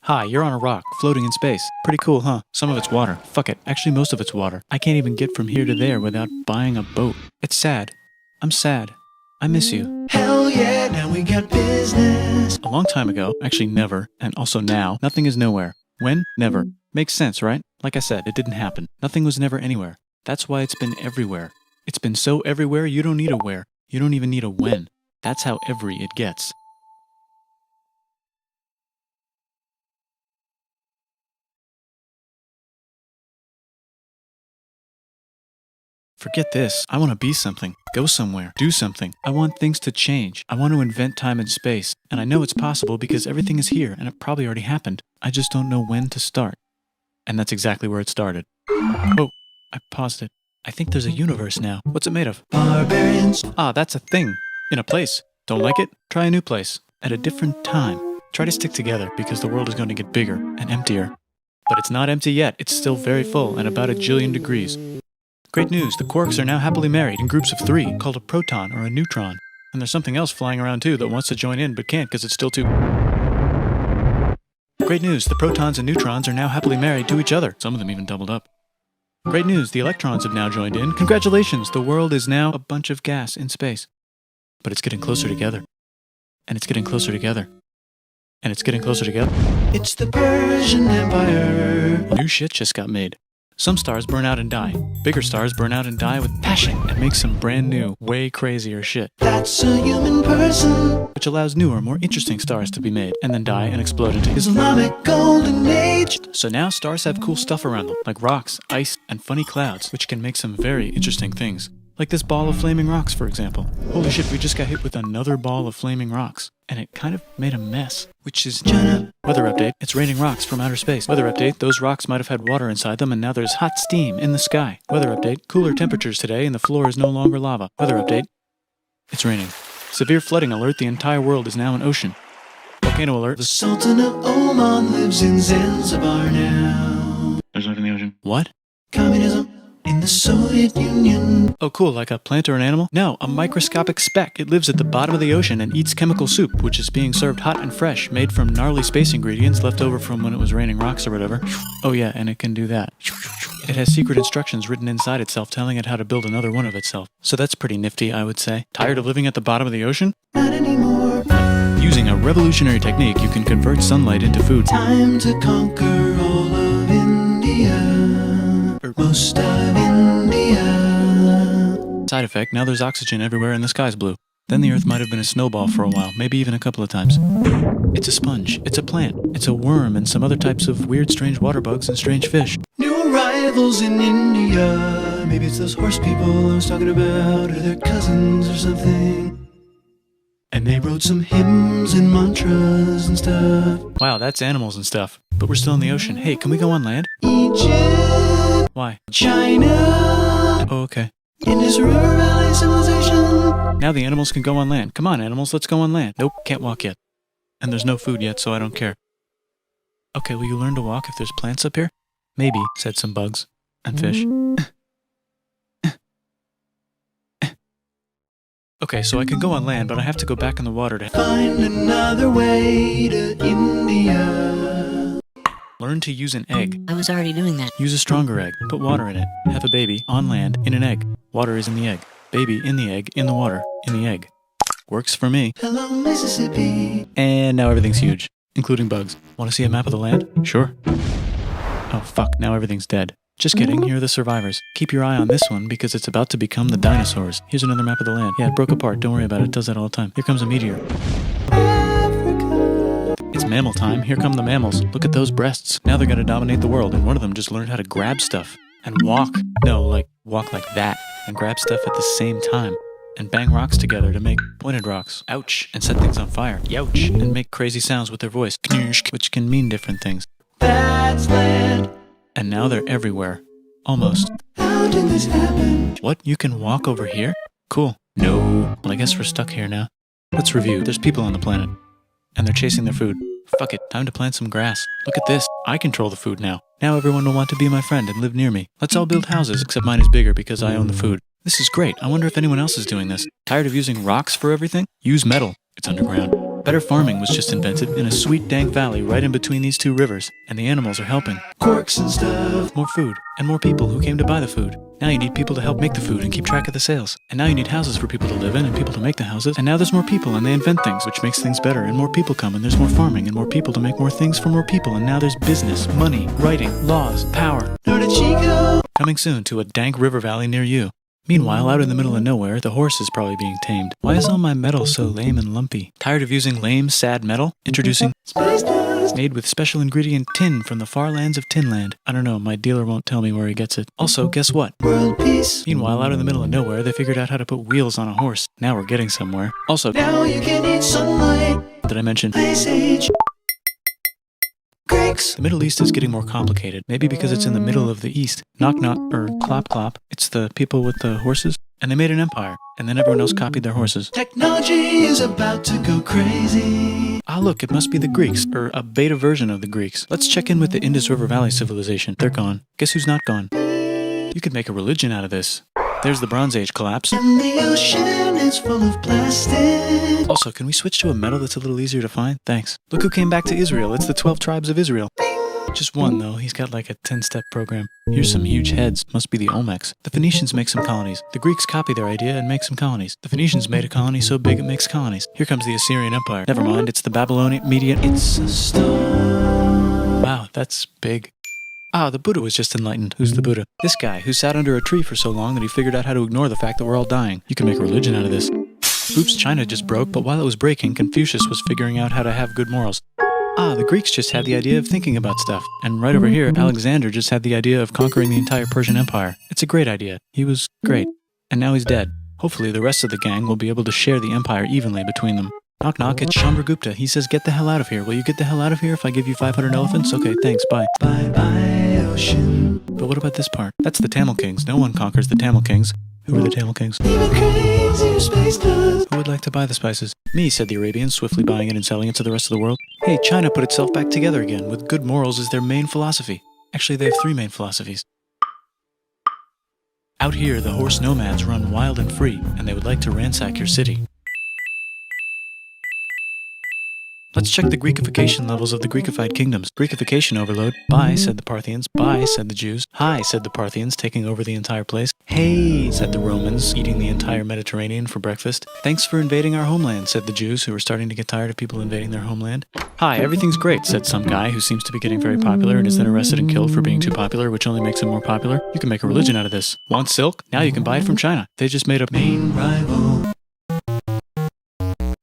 Hi, you're on a rock, floating in space. Pretty cool, huh? Some of it's water. Fuck it. Actually, most of it's water. I can't even get from here to there without buying a boat. It's sad. I'm sad. I miss you. Hell yeah, now we got business. A long time ago, actually never, and also now, nothing is nowhere. When? Never. Makes sense, right? Like I said, it didn't happen. Nothing was never anywhere. That's why it's been everywhere. It's been so everywhere, you don't need a where. You don't even need a when. That's how every it gets. Forget this. I want to be something, go somewhere, do something. I want things to change. I want to invent time and space. And I know it's possible because everything is here and it probably already happened. I just don't know when to start. And that's exactly where it started. Oh, I paused it. I think there's a universe now. What's it made of? Barbarians. Ah, that's a thing. In a place. Don't like it? Try a new place. At a different time. Try to stick together because the world is going to get bigger and emptier. But it's not empty yet. It's still very full and about 1 jillion degrees. Great news, the quarks are now happily married in groups of 3, called a proton or a neutron. And there's something else flying around too that wants to join in but can't because it's still too... Great news, the protons and neutrons are now happily married to each other. Some of them even doubled up. Great news, the electrons have now joined in. Congratulations, the world is now a bunch of gas in space. But it's getting closer together. And it's getting closer together. And it's getting closer together. It's the Persian Empire. New shit just got made. Some stars burn out and die. Bigger stars burn out and die with passion and make some brand new, way crazier shit. That's a human person. Which allows newer, more interesting stars to be made and then die and explode into Islamic Golden Age. So now stars have cool stuff around them, like rocks, ice, and funny clouds, which can make some very interesting things. Like this ball of flaming rocks, for example. Holy shit, we just got hit with another ball of flaming rocks. And it kind of made a mess, which is... Weather update, it's raining rocks from outer space. Weather update, those rocks might have had water inside them and now there's hot steam in the sky. Weather update, cooler temperatures today and the floor is no longer lava. Weather update, it's raining. Severe flooding alert, the entire world is now an ocean. Volcano alert, The Sultan of Oman lives in Zanzibar now. there's life in the ocean. What? Communism in the Soviet Union. Oh cool, like a plant or an animal? No, a microscopic speck. It lives at the bottom of the ocean and eats chemical soup, which is being served hot and fresh, made from gnarly space ingredients left over from when it was raining rocks or whatever. Oh yeah, and it can do that. It has secret instructions written inside itself telling it how to build another one of itself. So that's pretty nifty, I would say. Tired of living at the bottom of the ocean? Not anymore. Using a revolutionary technique, you can convert sunlight into food. Time to conquer all of India. Or most of India. Side effect, now there's oxygen everywhere and the sky's blue. Then the earth might have been a snowball for a while, maybe even a couple of times. It's a sponge, it's a plant, it's a worm and some other types of weird strange water bugs and strange fish. New arrivals in India. Maybe it's those horse people I was talking about, or their cousins or something. And they wrote some hymns and mantras and stuff. Wow, that's animals and stuff. But we're still in the ocean. Hey, can we go on land? Egypt, Why? China, Oh, okay. Indus River Valley civilization. Now the animals can go on land. Come on, animals, let's go on land. Nope, can't walk yet. And there's no food yet, so I don't care. Okay, will you learn to walk if there's plants up here? Maybe, said some bugs. And fish. Okay, so I can go on land, but I have to go back in the water to Find another way to India. learn to use an egg. I was already doing that. Use a stronger egg. Put water in it. Have a baby on land in an egg. Water is in the egg. Baby in the egg, in the water, in the egg. Works for me. Hello, Mississippi. And now everything's huge, including bugs. Want to see a map of the land? Sure. Oh fuck, now everything's dead. Just kidding, here are the survivors. Keep your eye on this one because it's about to become the dinosaurs. Here's another map of the land. Yeah, it broke apart, don't worry about it, it does that all the time. Here comes a meteor. Africa. It's mammal time, here come the mammals. Look at those breasts. Now they're gonna dominate the world, and one of them just learned how to grab stuff. And walk. No, like, walk like that. And grab stuff at the same time. And bang rocks together to make pointed rocks. Ouch. And set things on fire. Youch. And make crazy sounds with their voice. Which can mean different things. That's land. And now they're everywhere. Almost. How did this happen? What? You can walk over here? Cool. No. Well, I guess we're stuck here now. Let's review. There's people on the planet. And they're chasing their food. Fuck it. Time to plant some grass. Look at this. I control the food now. Now everyone will want to be my friend and live near me. Let's all build houses, except mine is bigger because I own the food. This is great. I wonder if anyone else is doing this. Tired of using rocks for everything? Use metal. It's underground. Better farming was just invented in a sweet dank valley right in between these two rivers, and the animals are helping. Corks and stuff. More food, and more people who came to buy the food. Now you need people to help make the food and keep track of the sales. And now you need houses for people to live in and people to make the houses. And now there's more people and they invent things, which makes things better. And more people come and there's more farming and more people to make more things for more people. And now there's business, money, writing, laws, power. Where did she go? Coming soon to a dank river valley near you. Meanwhile, out in the middle of nowhere, the horse is probably being tamed. Why is all my metal so lame and lumpy? Tired of using lame, sad metal? Introducing Spice dust. made with special ingredient tin from the far lands of Tinland. I don't know, my dealer won't tell me where he gets it. Also, guess what? World peace. Meanwhile, out in the middle of nowhere, they figured out how to put wheels on a horse. Now we're getting somewhere. Also, Now you can eat sunlight. did I mention? Ice Age. Greeks. The Middle East is getting more complicated, maybe because it's in the middle of the East. Knock knock, or clop clop. It's the people with the horses. And they made an empire, and then everyone else copied their horses. Technology is about to go crazy. Ah look, it must be the Greeks, or a beta version of the Greeks. Let's check in with the Indus River Valley civilization. They're gone. Guess who's not gone? You could make a religion out of this. There's the Bronze Age collapse. And the ocean is full of plastic. Also, can we switch to a metal that's a little easier to find? Thanks. Look who came back to Israel. It's the 12 tribes of Israel. Just one, though. He's got like a 10-step program. Here's some huge heads. Must be the Olmecs. The Phoenicians make some colonies. The Greeks copy their idea and make some colonies. The Phoenicians made a colony so big it makes colonies. Here comes the Assyrian Empire. Never mind, it's the Babylonian Median. It's a star. Wow, that's big. Ah, the Buddha was just enlightened. Who's the Buddha? This guy, who sat under a tree for so long that he figured out how to ignore the fact that we're all dying. You can make a religion out of this. Oops, China just broke, but while it was breaking, Confucius was figuring out how to have good morals. Ah, the Greeks just had the idea of thinking about stuff. And right over here, Alexander just had the idea of conquering the entire Persian Empire. It's a great idea. He was great. And now he's dead. Hopefully the rest of the gang will be able to share the empire evenly between them. Knock knock, it's Chandragupta. He says, get the hell out of here. Will you get the hell out of here if I give you 500 elephants? Okay, thanks, bye. Bye bye, ocean. But what about this part? That's the Tamil Kings. No one conquers the Tamil Kings. Who are the Tamil Kings? Even crazier space dust. Who would like to buy the spices? Me, said the Arabians, swiftly buying it and selling it to the rest of the world. Hey, China put itself back together again, with good morals as their main philosophy. Actually, they have 3 main philosophies. Out here, the horse nomads run wild and free, and they would like to ransack your city. Let's check the Greekification levels of the Greekified kingdoms. Greekification overload. Bye, said the Parthians. Bye, said the Jews. Hi, said the Parthians, taking over the entire place. Hey, said the Romans, eating the entire Mediterranean for breakfast. Thanks for invading our homeland, said the Jews, who were starting to get tired of people invading their homeland. Hi, everything's great, said some guy who seems to be getting very popular and is then arrested and killed for being too popular, which only makes him more popular. You can make a religion out of this. Want silk? Now you can buy it from China. They just made a Main rival.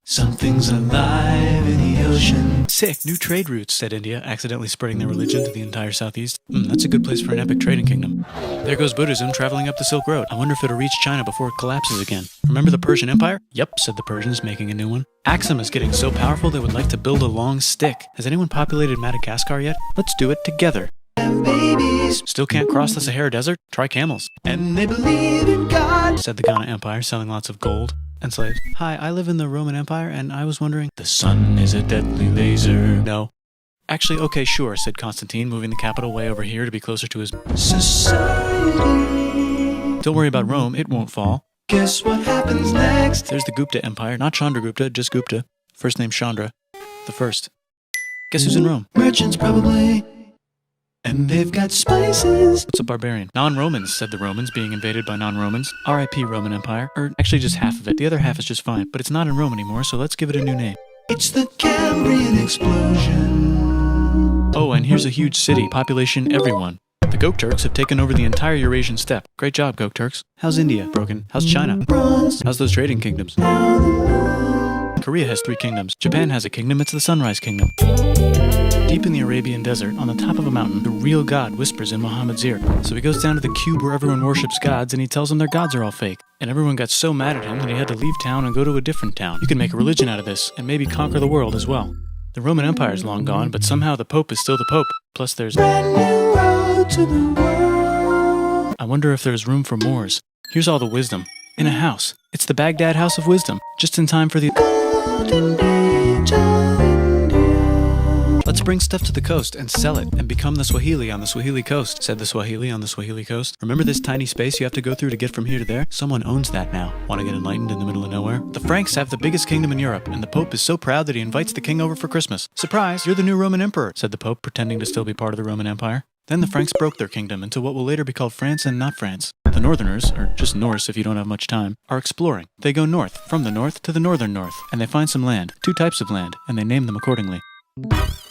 Something's alive in the ocean. Sick, new trade routes, said India, accidentally spreading their religion to the entire southeast. That's a good place for an epic trading kingdom. There goes Buddhism traveling up the Silk Road. I wonder if it'll reach China before it collapses again. Remember the Persian Empire? Yep, said the Persians, making a new one. Axum is getting so powerful they would like to build a long stick. Has anyone populated Madagascar yet? Let's do it together. Have babies. Still can't cross the Sahara Desert? Try camels. And they believe in God. Said the Ghana Empire, selling lots of gold and slaves. Hi, I live in the Roman Empire, and I was wondering... The sun is a deadly laser. No. Actually, okay, sure, said Constantine, moving the capital way over here to be closer to his... Society. Don't worry about Rome, it won't fall. Guess what happens next? There's the Gupta Empire, not Chandragupta, just Gupta. First name Chandra. The first. Guess who's in Rome? Merchants, probably. And they've got spices. What's a barbarian? Non-Romans, said the Romans, being invaded by non-Romans. R.I.P. Roman Empire. Or actually just half of it. The other half is just fine. But it's not in Rome anymore, so let's give it a new name. It's the Cambrian explosion. Oh, and here's a huge city. Population everyone. The Gokturks have taken over the entire Eurasian steppe. Great job, Gokturks. How's India? Broken. How's China? Bronze. How's those trading kingdoms? Now the moon. Korea has 3 kingdoms. Japan has a kingdom. It's the Sunrise Kingdom. Deep in the Arabian desert, on the top of a mountain, the real God whispers in Muhammad's ear. So he goes down to the cube where everyone worships gods, and he tells them their gods are all fake. And everyone got so mad at him that he had to leave town and go to a different town. You can make a religion out of this, and maybe conquer the world as well. The Roman Empire is long gone, but somehow the Pope is still the Pope. Plus there's... Brand new road to the world. I wonder if there's room for Moors. Here's all the wisdom. In a house. It's the Baghdad House of Wisdom. Just in time for the... Golden age of India. Let's bring stuff to the coast and sell it and become the Swahili on the Swahili coast, said the Swahili on the Swahili coast. Remember this tiny space you have to go through to get from here to there? Someone owns that now. Want to get enlightened in the middle of nowhere? The Franks have the biggest kingdom in Europe, and the Pope is so proud that he invites the king over for Christmas. Surprise, you're the new Roman emperor, said the Pope, pretending to still be part of the Roman Empire. Then the Franks broke their kingdom into what will later be called France and not France. The Northerners, or just Norse if you don't have much time, are exploring. They go north, from the north to the northern north, and they find some land, 2 types of land, and they name them accordingly.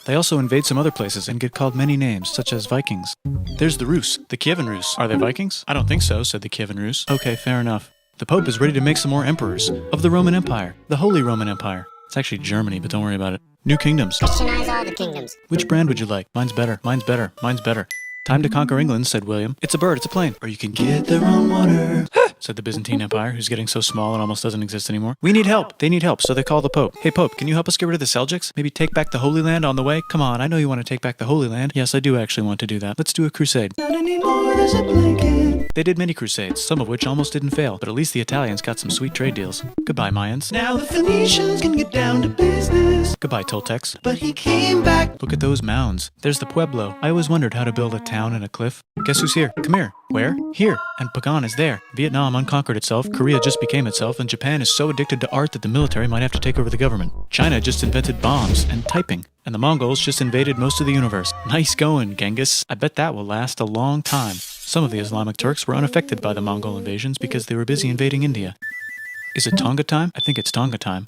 They also invade some other places and get called many names, such as Vikings. There's the Rus, the Kievan Rus. Are they Vikings? I don't think so, said the Kievan Rus. Okay, fair enough. The Pope is ready to make some more emperors of the Roman Empire, the Holy Roman Empire. It's actually Germany, but don't worry about it. New kingdoms. Christianize all the kingdoms. Which brand would you like? Mine's better, mine's better, mine's better. Time to conquer England, said William. It's a bird, it's a plane. Or you can Get their own water. said the Byzantine Empire, who's getting so small it almost doesn't exist anymore. We need help. They need help, so they call the Pope. Hey Pope, can you help us get rid of the Seljuks? Maybe take back the Holy Land on the way? Come on, I know you want to take back the Holy Land. Yes, I do actually want to do that. Let's do a crusade. Not anymore, there's a blanket. They did many crusades, some of which almost didn't fail, but at least the Italians got some sweet trade deals. Goodbye, Mayans. Now the Phoenicians can get down to business. Goodbye, Toltecs. But he came back. Look at those mounds. There's the Pueblo. I always wondered how to build a town in a cliff. Guess who's here? Come here. Where? Here. And Pagan is there. Vietnam unconquered itself, Korea just became itself, and Japan is so addicted to art that the military might have to take over the government. China just invented bombs and typing. And the Mongols just invaded most of the universe. Nice going, Genghis. I bet that will last a long time. Some of the Islamic Turks were unaffected by the Mongol invasions because they were busy invading India. Is it Tonga time? I think it's Tonga time.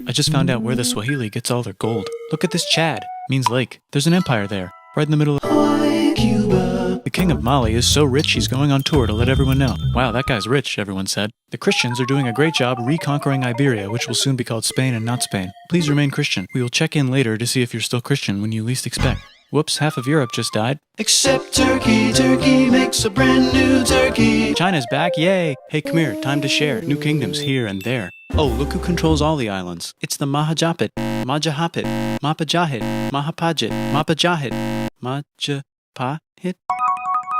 I just found out where the Swahili gets all their gold. Look at this Chad. Means lake. There's an empire there. Right in the middle of Hawaii, Cuba. The king of Mali is so rich he's going on tour to let everyone know. Wow, that guy's rich, everyone said. The Christians are doing a great job reconquering Iberia, which will soon be called Spain and not Spain. Please remain Christian. We will check in later to see if you're still Christian when you least expect. Whoops, half of Europe just died. Except Turkey. Turkey makes a brand new turkey. China's back, yay! Hey, come here, time to share. New kingdoms here and there. Oh, look who controls all the islands. It's the Mahajapit, Majapahit, Mapajahit, Mahapajit, Mapajahit, Majapahit.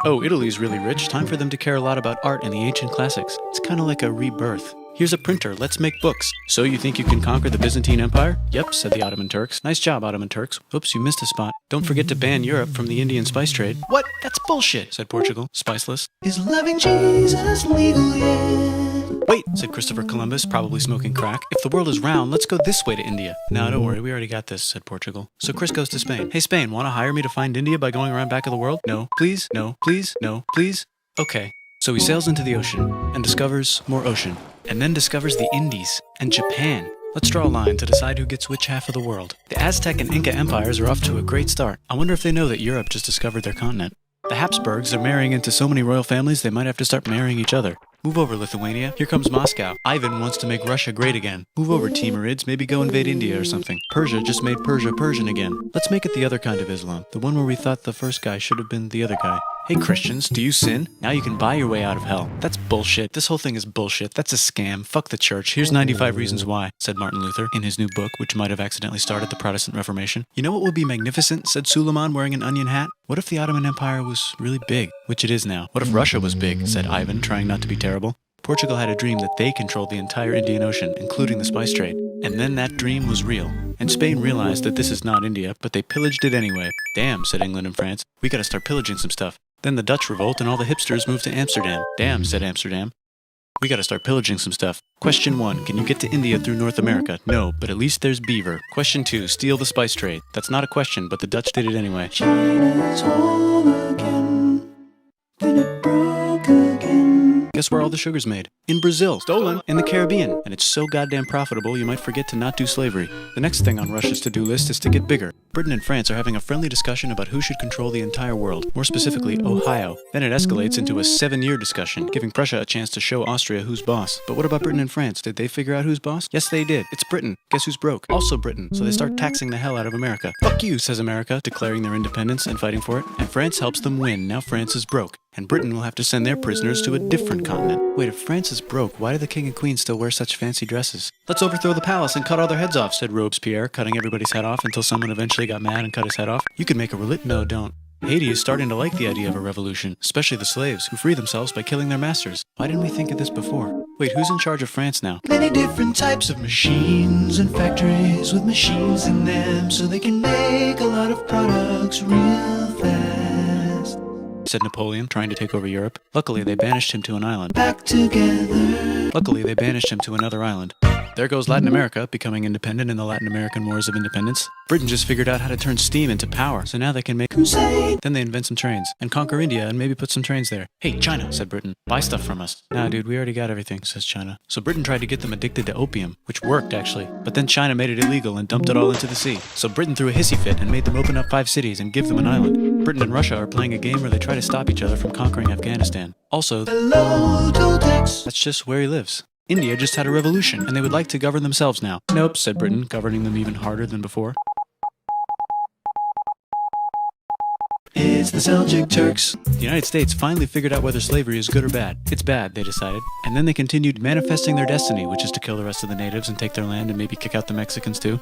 Oh, Italy's really rich. Time for them to care a lot about art and the ancient classics. It's kind of like a rebirth. Here's a printer, let's make books. So you think you can conquer the Byzantine Empire? Yep, said the Ottoman Turks. Nice job, Ottoman Turks. Oops, you missed a spot. Don't forget to ban Europe from the Indian spice trade. What? That's bullshit, said Portugal, spiceless. Is loving Jesus legal yet? Wait, said Christopher Columbus, probably smoking crack. If the world is round, let's go this way to India. No, don't worry, we already got this, said Portugal. So Chris goes to Spain. Hey Spain, want to hire me to find India by going around back of the world? No, please, no, please, no, please. Okay. So he sails into the ocean and discovers more ocean, and then discovers the Indies and Japan. Let's draw a line to decide who gets which half of the world. The Aztec and Inca empires are off to a great start. I wonder if they know that Europe just discovered their continent. The Habsburgs are marrying into so many royal families they might have to start marrying each other. Move over, Lithuania. Here comes Moscow. Ivan wants to make Russia great again. Move over, Timurids. Maybe go invade India or something. Persia just made Persia Persian again. Let's make it the other kind of Islam. The one where we thought the first guy should have been the other guy. Hey Christians, do you sin? Now you can buy your way out of hell. That's bullshit. This whole thing is bullshit. That's a scam. Fuck the church. Here's 95 reasons why, said Martin Luther in his new book, which might have accidentally started the Protestant Reformation. You know what would be magnificent, said Suleiman wearing an onion hat? What if the Ottoman Empire was really big? Which it is now. What if Russia was big, said Ivan, trying not to be terrible. Portugal had a dream that they controlled the entire Indian Ocean, including the spice trade. And then that dream was real. And Spain realized that this is not India, but they pillaged it anyway. Damn, said England and France. We gotta start pillaging some stuff. Then the Dutch revolt and all the hipsters moved to Amsterdam. Damn, said Amsterdam. We gotta start pillaging some stuff. Question 1, can you get to India through North America? No, but at least there's beaver. Question 2, steal the spice trade. That's not a question, but the Dutch did it anyway. China's home again. Then it broke again. Guess where all the sugar's made? In Brazil. Stolen. In the Caribbean. And it's so goddamn profitable you might forget to not do slavery. The next thing on Russia's to-do list is to get bigger. Britain and France are having a friendly discussion about who should control the entire world, more specifically Ohio. Then it escalates into a 7-year discussion, giving Prussia a chance to show Austria who's boss. But what about Britain and France? Did they figure out who's boss? Yes, they did. It's Britain. Guess who's broke? Also Britain. So they start taxing the hell out of America. Fuck you, says America, declaring their independence and fighting for it. And France helps them win. Now France is broke. And Britain will have to send their prisoners to a different continent. Wait, if France is broke, why do the king and queen still wear such fancy dresses? Let's overthrow the palace and cut all their heads off, said Robespierre, cutting everybody's head off until someone eventually got mad and cut his head off. You could make a No, don't. Haiti is starting to like the idea of a revolution, especially the slaves, who free themselves by killing their masters. Why didn't we think of this before? Wait, who's in charge of France now? Many different types of machines and factories with machines in them, so they can make a lot of products real fast. Said Napoleon, trying to take over Europe. Luckily, they banished him to an island. Back together. Luckily, they banished him to another island. There goes Latin America, becoming independent in the Latin American Wars of Independence. Britain just figured out how to turn steam into power, so now they can make Crusade. Then they invent some trains, and conquer India and maybe put some trains there. Hey, China, said Britain, buy stuff from us. Nah, dude, we already got everything, says China. So Britain tried to get them addicted to opium, which worked, actually. But then China made it illegal and dumped it all into the sea. So Britain threw a hissy fit and made them open up 5 cities and give them an island. Britain and Russia are playing a game where they try to stop each other from conquering Afghanistan. Also, Hello, Toltecs. that's just where he lives. India just had a revolution, and they would like to govern themselves now. Nope, said Britain, governing them even harder than before. It's the Seljuk Turks. The United States finally figured out whether slavery is good or bad. It's bad, they decided. And then they continued manifesting their destiny, which is to kill the rest of the natives and take their land and maybe kick out the Mexicans too.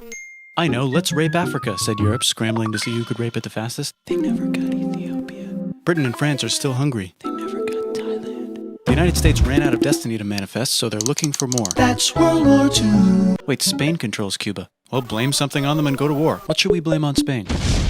I know, let's rape Africa, said Europe, scrambling to see who could rape it the fastest. They never got Ethiopia. Britain and France are still hungry. They never got Thailand. The United States ran out of destiny to manifest, so they're looking for more. That's World War II. Wait, Spain controls Cuba. Well, blame something on them and go to war. What should we blame on Spain?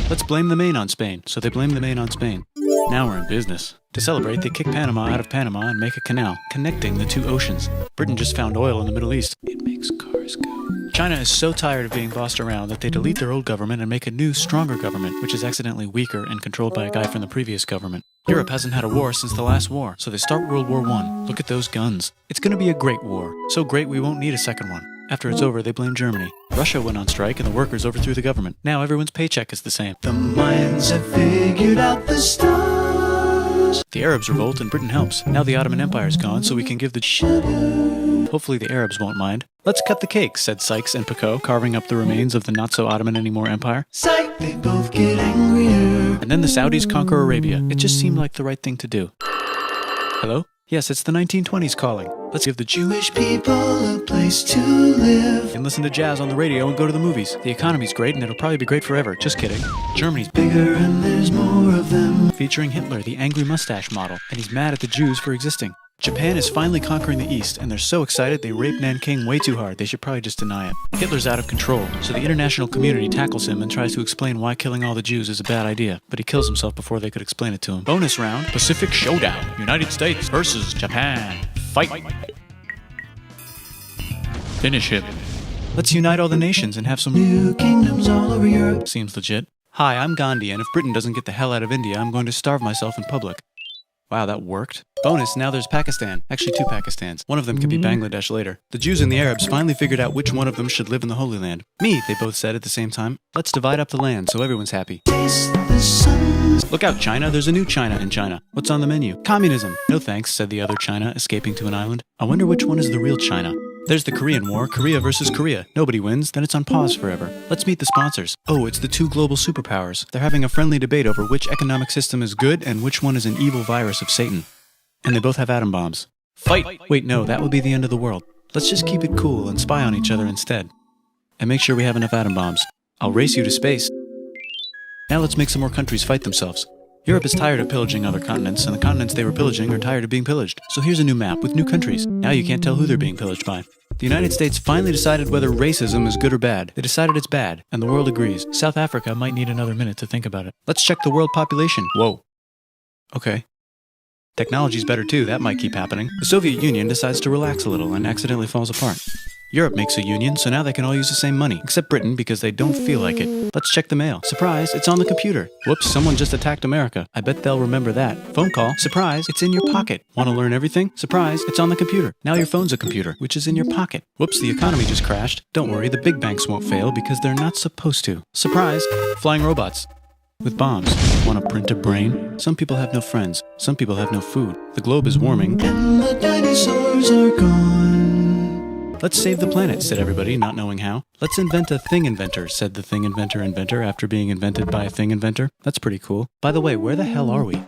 Let's blame the Maine on Spain. So they blame the Maine on Spain. Now we're in business. To celebrate, they kick Panama out of Panama and make a canal, connecting the 2 oceans. Britain just found oil in the Middle East. It makes cars go. China is so tired of being bossed around that they delete their old government and make a new, stronger government, which is accidentally weaker and controlled by a guy from the previous government. Europe hasn't had a war since the last war, so they start World War I. Look at those guns. It's gonna be a great war. So great we won't need a second one. After it's over, they blame Germany. Russia went on strike and the workers overthrew the government. Now everyone's paycheck is the same. The Mayans have figured out the stars. The Arabs revolt and Britain helps. Now the Ottoman Empire's gone, so we can give the Shudder. Hopefully the Arabs won't mind. Let's cut the cake, said Sykes and Picot, carving up the remains of the not-so-Ottoman-anymore empire. Sight, they both get angrier. And then the Saudis conquer Arabia. It just seemed like the right thing to do. Hello? Yes, it's the 1920s calling. Let's give the Jewish people a place to live. and listen to jazz on the radio and go to the movies. The economy's great and it'll probably be great forever. Just kidding. Germany's Bigger and there's more of them. featuring Hitler, the angry mustache model, and he's mad at the Jews for existing. Japan is finally conquering the East, and they're so excited they rape Nanking way too hard. They should probably just deny it. Hitler's out of control, so the international community tackles him and tries to explain why killing all the Jews is a bad idea, but he kills himself before they could explain it to him. Bonus round, Pacific Showdown. United States versus Japan. Fight. Finish him. Let's unite all the nations and have some New kingdoms all over Europe. Seems legit. Hi, I'm Gandhi, and if Britain doesn't get the hell out of India, I'm going to starve myself in public. Wow, that worked. Bonus, now there's Pakistan. Actually, 2 Pakistans. One of them could be Bangladesh later. The Jews and the Arabs finally figured out which one of them should live in the Holy Land. Me, they both said at the same time. Let's divide up the land so everyone's happy. Taste the sun. Look out, China. There's a new China in China. What's on the menu? Communism. No thanks, said the other China, escaping to an island. I wonder which one is the real China. There's the Korean War, Korea versus Korea. Nobody wins, then it's on pause forever. Let's meet the sponsors. Oh, it's the 2 global superpowers. They're having a friendly debate over which economic system is good and which one is an evil virus of Satan. And they both have atom bombs. Fight! Wait, no, that would be the end of the world. Let's just keep it cool and spy on each other instead. And make sure we have enough atom bombs. I'll race you to space. Now let's make some more countries fight themselves. Europe is tired of pillaging other continents, and the continents they were pillaging are tired of being pillaged. So here's a new map with new countries. Now you can't tell who they're being pillaged by. The United States finally decided whether racism is good or bad. They decided it's bad, and the world agrees. South Africa might need another minute to think about it. Let's check the world population. Whoa. Okay. Technology's better too, that might keep happening. The Soviet Union decides to relax a little and accidentally falls apart. Europe makes a union, so now they can all use the same money, except Britain because they don't feel like it. Let's check the mail. Surprise, it's on the computer. Whoops, someone just attacked America. I bet they'll remember that. Phone call. Surprise, it's in your pocket. Want to learn everything? Surprise, it's on the computer. Now your phone's a computer, which is in your pocket. Whoops, the economy just crashed. Don't worry, the big banks won't fail because they're not supposed to. Surprise, flying robots. With bombs. Want to print a brain? Some people have no friends. Some people have no food. The globe is warming. And the dinosaurs are gone. Let's save the planet, said everybody, not knowing how. Let's invent a thing inventor, said the thing inventor after being invented by a thing inventor. That's pretty cool. By the way, where the hell are we?